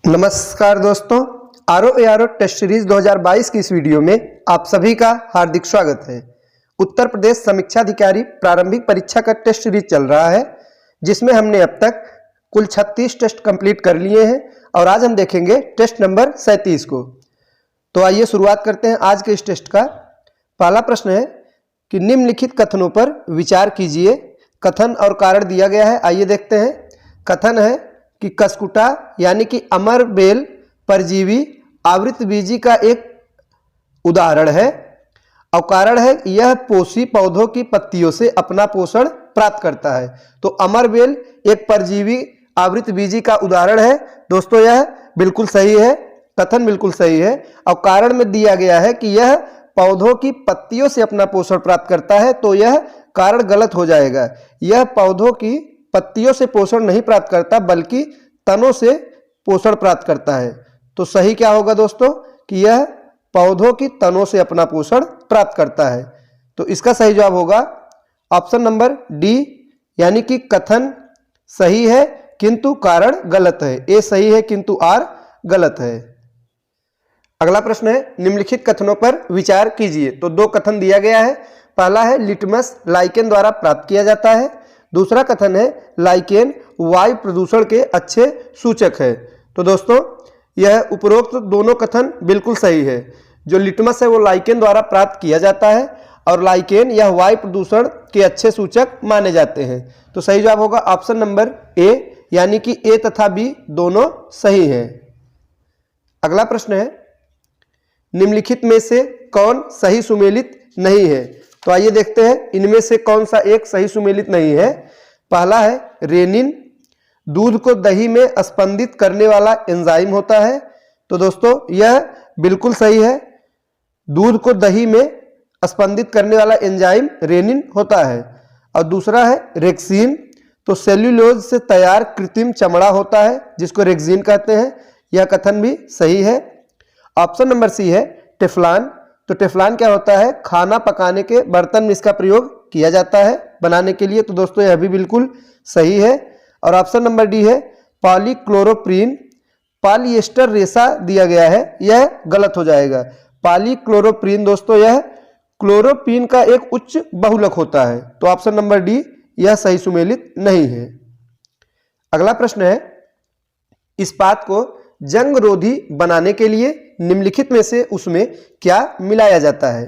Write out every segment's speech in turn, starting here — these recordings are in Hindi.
नमस्कार दोस्तों, आरओ टेस्ट सीरीज 2022 की इस वीडियो में आप सभी का हार्दिक स्वागत है। उत्तर प्रदेश समीक्षा अधिकारी प्रारंभिक परीक्षा का टेस्ट सीरीज चल रहा है, जिसमें हमने अब तक कुल 36 टेस्ट कंप्लीट कर लिए हैं और आज हम देखेंगे टेस्ट नंबर 37 को। तो आइए शुरुआत करते हैं आज के इस टेस्ट का। पहला प्रश्न है कि निम्नलिखित कथनों पर विचार कीजिए। कथन और कारण दिया गया है, आइए देखते हैं। कथन है कि कसकुटा यानी कि अमरबेल परजीवी आवृतबीजी का एक उदाहरण है और कारण है यह पोषी पौधों की पत्तियों से अपना पोषण प्राप्त करता है। तो अमरबेल एक परजीवी आवृतबीजी का उदाहरण है। दोस्तों यह बिल्कुल सही है, कथन बिल्कुल सही है। और कारण में दिया गया है कि यह पौधों की पत्तियों से अपना पोषण प्राप्त करता है, तो यह कारण गलत हो जाएगा। यह पौधों की पत्तियों से पोषण नहीं प्राप्त करता बल्कि तनों से पोषण प्राप्त करता है। तो सही क्या होगा दोस्तों कि यह पौधों की तनों से अपना पोषण प्राप्त करता है। तो इसका सही जवाब होगा ऑप्शन नंबर डी, यानी कि कथन सही है किंतु कारण गलत है। ए सही है किंतु आर गलत है। अगला प्रश्न है निम्नलिखित कथनों पर विचार कीजिए। तो दो कथन दिया गया है। पहला है लिटमस लाइकेन द्वारा प्राप्त किया जाता है। दूसरा कथन है लाइकेन वायु प्रदूषण के अच्छे सूचक है। तो दोस्तों यह उपरोक्त दोनों कथन बिल्कुल सही है। जो लिटमस है वो लाइकेन द्वारा प्राप्त किया जाता है और लाइकेन यह वायु प्रदूषण के अच्छे सूचक माने जाते हैं। तो सही जवाब होगा ऑप्शन नंबर ए, यानी कि ए तथा बी दोनों सही हैं। अगला प्रश्न है निम्नलिखित में से कौन सही सुमेलित नहीं है। तो आइए देखते हैं इनमें से कौन सा एक सही सुमेलित नहीं है। पहला है रेनिन दूध को दही में स्पंदित करने वाला एंजाइम होता है। तो दोस्तों यह बिल्कुल सही है। दूध को दही में स्पंदित करने वाला एंजाइम रेनिन होता है। और दूसरा है रेक्सीन, तो सेल्यूलोज से तैयार कृत्रिम चमड़ा होता है जिसको रेक्सीन कहते हैं। यह कथन भी सही है। ऑप्शन नंबर सी है टेफ्लॉन। तो टेफ्लॉन क्या होता है, खाना पकाने के बर्तन में इसका प्रयोग किया जाता है बनाने के लिए। तो दोस्तों यह भी बिल्कुल सही है। और ऑप्शन नंबर डी है पॉलीक्लोरोप्रीन। पॉलिएस्टर रेशा दिया गया है, यह गलत हो जाएगा। पॉलीक्लोरोप्रीन दोस्तों यह क्लोरोप्रीन का एक उच्च बहुलक होता है। तो ऑप्शन नंबर डी यह सही सुमेलित नहीं है। अगला प्रश्न है इस्पात को जंगरोधी बनाने के लिए निम्नलिखित में से उसमें क्या मिलाया जाता है।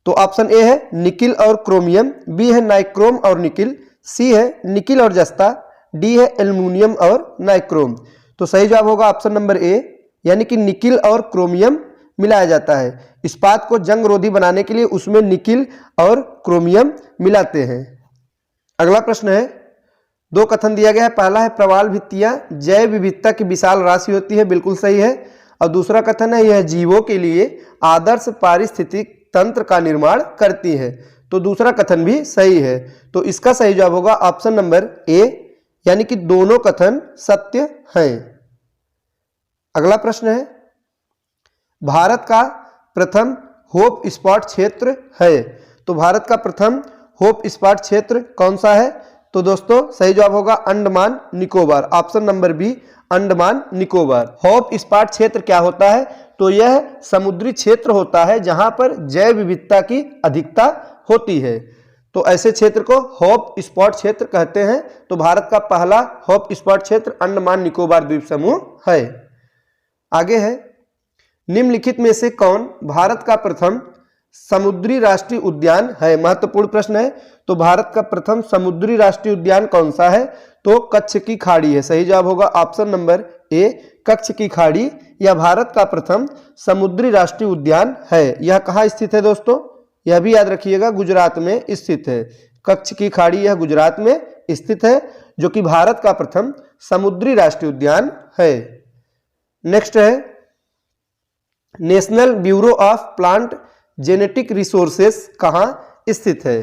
तो ऑप्शन ए है निकिल और क्रोमियम, बी है नाइक्रोम और निकिल, सी है निकिल और जस्ता, डी है एल्युमिनियम और नाइक्रोम। तो सही जवाब होगा ऑप्शन नंबर ए, यानी कि निकिल और क्रोमियम मिलाया जाता है। इस्पात को जंगरोधी बनाने के लिए उसमें निकिल और क्रोमियम मिलाते हैं। अगला प्रश्न है दो कथन दिया गया है। पहला है प्रवाल भित्तियां जैव विविधता की विशाल राशि होती है, बिल्कुल सही है। और दूसरा कथन है यह जीवों के लिए आदर्श पारिस्थितिक तंत्र का निर्माण करती है। तो दूसरा कथन भी सही है। तो इसका सही जवाब होगा ऑप्शन नंबर ए, यानी कि दोनों कथन सत्य हैं। अगला प्रश्न है भारत का प्रथम होप स्पॉट क्षेत्र है। तो भारत का प्रथम होप स्पॉट क्षेत्र कौन सा है। तो दोस्तों सही जवाब होगा Andaman Nicobar. Option number B Andaman Nicobar. Hope spot क्षेत्र क्या होता है, तो यह समुद्री क्षेत्र होता है जहां पर जैव विविधता की अधिकता होती है। तो ऐसे क्षेत्र को होप स्पॉट क्षेत्र कहते हैं। तो भारत का पहला होप स्पॉट क्षेत्र अंडमान निकोबार द्वीप समूह है। आगे है निम्नलिखित में से कौन भारत का प्रथम समुद्री राष्ट्रीय उद्यान है। महत्वपूर्ण प्रश्न है। तो भारत का प्रथम समुद्री राष्ट्रीय उद्यान कौन सा है, तो कच्छ की खाड़ी है। सही जवाब होगा ऑप्शन नंबर ए, कच्छ की खाड़ी। यह भारत का प्रथम समुद्री राष्ट्रीय उद्यान है। यह कहाँ स्थित है दोस्तों, यह भी याद रखिएगा, गुजरात में स्थित है। कच्छ की खाड़ी यह गुजरात में स्थित है, जो कि भारत का प्रथम समुद्री राष्ट्रीय उद्यान है। नेक्स्ट है national bureau of plant genetic resources कहाँ स्थित है।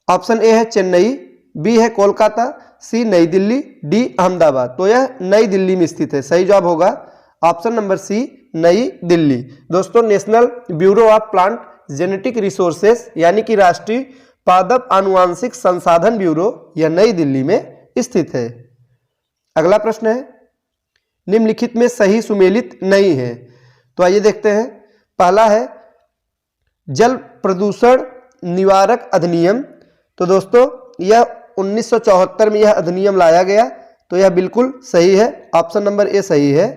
ऑप्शन ए है चेन्नई, बी है कोलकाता, सी नई दिल्ली, डी अहमदाबाद। तो यह नई दिल्ली में स्थित है। सही जवाब होगा ऑप्शन नंबर सी नई दिल्ली। दोस्तों national bureau of plant genetic resources यानी कि राष्ट्रीय पादप आनुवांशिक संसाधन ब्यूरो, यह नई दिल्ली में स्थित है। अगला प्रश्न है निम्नलिखित में सही सुमेलित नहीं है। तो आइए देखते हैं। पहला है जल प्रदूषण निवारक अधिनियम। तो दोस्तों यह 1974 में यह अधिनियम लाया गया, तो यह बिल्कुल सही है, ऑप्शन नंबर ए सही है।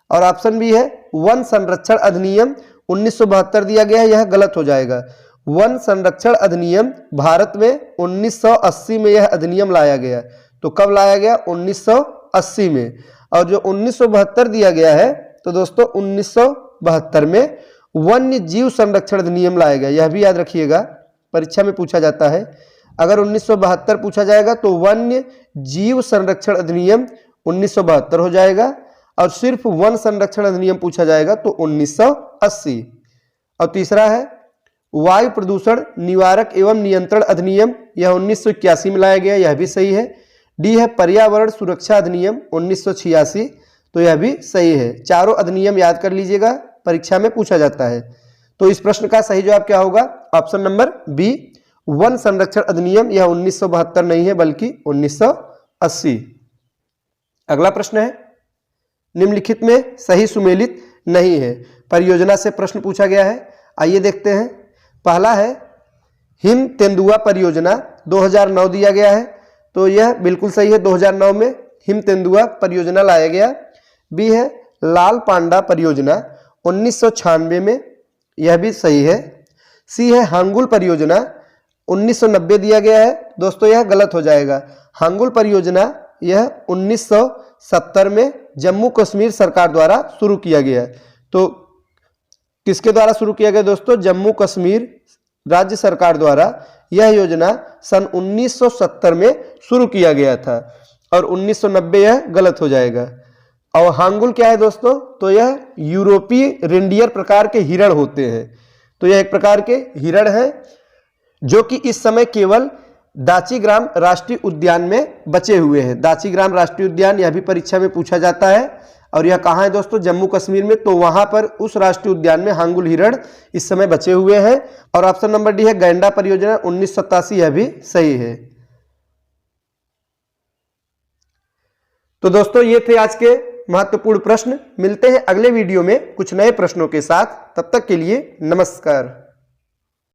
और ऑप्शन बी है वन संरक्षण अधिनियम 1972 दिया गया है, यह गलत हो जाएगा। वन संरक्षण अधिनियम भारत में 1980 में यह अधिनियम लाया गया। तो कब लाया गया? 1980 में। और जो 1972 दिया गया है, तो दोस्तों 1972 में वन्य जीव संरक्षण अधिनियम लाया गया। यह भी याद रखिएगा, परीक्षा में पूछा जाता है। अगर 1972 पूछा जाएगा तो वन्य जीव संरक्षण अधिनियम 1972 हो जाएगा, और सिर्फ वन संरक्षण अधिनियम पूछा जाएगा तो 1980। और तीसरा है वायु प्रदूषण निवारक एवं नियंत्रण अधिनियम, यह 1981 में लाया गया, यह भी सही है। डी है पर्यावरण सुरक्षा अधिनियम 1986, तो यह भी सही है। चारों अधिनियम याद कर लीजिएगा, परीक्षा में पूछा जाता है। तो इस प्रश्न का सही जवाब क्या होगा? ऑप्शन नंबर बी वन संरक्षण अधिनियम, यह 1972 नहीं है बल्कि 1980। अगला प्रश्न है निम्नलिखित में सही सुमेलित नहीं है। परियोजना से प्रश्न पूछा गया है, आइए देखते हैं। पहला है हिम तेंदुआ परियोजना 2009 दिया गया है, तो यह बिल्कुल सही है, 2009 में हिम तेंदुआ परियोजना लाया गया। बी है लाल पांडा परियोजना 1996 में, यह भी सही है। सी है हांगुल परियोजना 1990 दिया गया है, दोस्तों यह गलत हो जाएगा। हांगुल परियोजना यह 1970 में जम्मू कश्मीर सरकार द्वारा शुरू किया गया। तो किसके द्वारा शुरू किया गया दोस्तों? जम्मू कश्मीर राज्य सरकार द्वारा यह योजना सन 1970 में शुरू किया गया था, और 1990 यह गलत हो जाएगा। और हांगुल क्या है दोस्तों? तो यह यूरोपीय रेंडियर प्रकार के हिरण होते हैं। तो यह एक प्रकार के हिरण है जो कि इस समय केवल दाचीग्राम राष्ट्रीय उद्यान में बचे हुए हैं। दाचीग्राम राष्ट्रीय उद्यान, यह भी परीक्षा में पूछा जाता है, और यह कहाँ है दोस्तों? जम्मू कश्मीर में। तो वहां पर उस राष्ट्रीय उद्यान में हांगुल हिरण इस समय बचे हुए हैं। और ऑप्शन नंबर डी है गैंडा परियोजना 1987, यह भी सही है। तो दोस्तों ये थे आज के महत्वपूर्ण प्रश्न। मिलते हैं अगले वीडियो में कुछ नए प्रश्नों के साथ, तब तक के लिए नमस्कार।